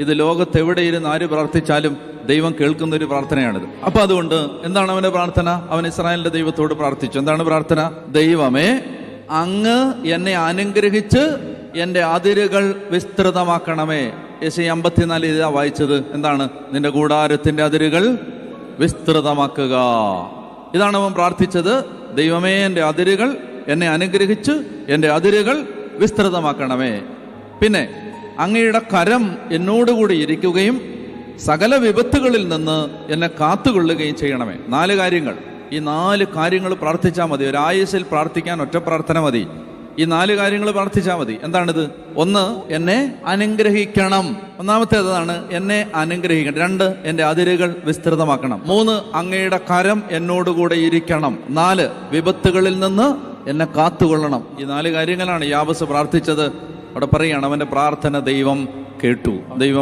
ഇത് ലോകത്ത് എവിടെയിരുന്ന് ആര് പ്രാർത്ഥിച്ചാലും ദൈവം കേൾക്കുന്ന ഒരു പ്രാർത്ഥനയാണിത്. അപ്പൊ അതുകൊണ്ട് എന്താണ് അവന്റെ പ്രാർത്ഥന? അവൻ ഇസ്രായേലിന്റെ ദൈവത്തോട് പ്രാർത്ഥിച്ചു. എന്താണ് പ്രാർത്ഥന? ദൈവമേ, അങ്ങ് എന്നെ അനുഗ്രഹിച്ച് എൻ്റെ അതിരുകൾ വിസ്തൃതമാക്കണമേ. യെശയ്യാ 54 ഇതാ വായിച്ചത്. എന്താണ്? നിന്റെ കൂടാരത്തിന്റെ അതിരുകൾ വിസ്തൃതമാക്കുക. ഇതാണ് അവൻ പ്രാർത്ഥിച്ചത്. ദൈവമേ, എൻ്റെ അതിരുകൾ, എന്നെ അനുഗ്രഹിച്ച് എൻ്റെ അതിരുകൾ വിസ്തൃതമാക്കണമേ. പിന്നെ അങ്ങയുടെ കരം എന്നോടുകൂടി ഇരിക്കുകയും സകല വിപത്തുകളിൽ നിന്ന് എന്നെ കാത്തുകൊള്ളുകയും ചെയ്യണമേ. 4 കാര്യങ്ങൾ. ഈ 4 കാര്യങ്ങൾ പ്രാർത്ഥിച്ചാൽ മതി. ഒരു ആയുസ്സിൽ പ്രാർത്ഥിക്കാൻ ഒറ്റ പ്രാർത്ഥന മതി. ഈ 4 കാര്യങ്ങൾ പ്രാർത്ഥിച്ചാൽ മതി. എന്താണിത്? 1, എന്നെ അനുഗ്രഹിക്കണം. ഒന്നാമത്തേതാണ് എന്നെ അനുഗ്രഹിക്കണം. 2, എൻ്റെ അതിരുകൾ വിസ്തൃതമാക്കണം. 3, അങ്ങയുടെ കരം എന്നോടുകൂടെ ഇരിക്കണം. 4, വിപത്തുകളിൽ നിന്ന് എന്നെ കാത്തുകൊള്ളണം. ഈ 4 കാര്യങ്ങളാണ് യാബസ് പ്രാർത്ഥിച്ചത്. അവിടെ പറയുകയാണ്, അവന്റെ പ്രാർത്ഥന ദൈവം കേട്ടു. ദൈവം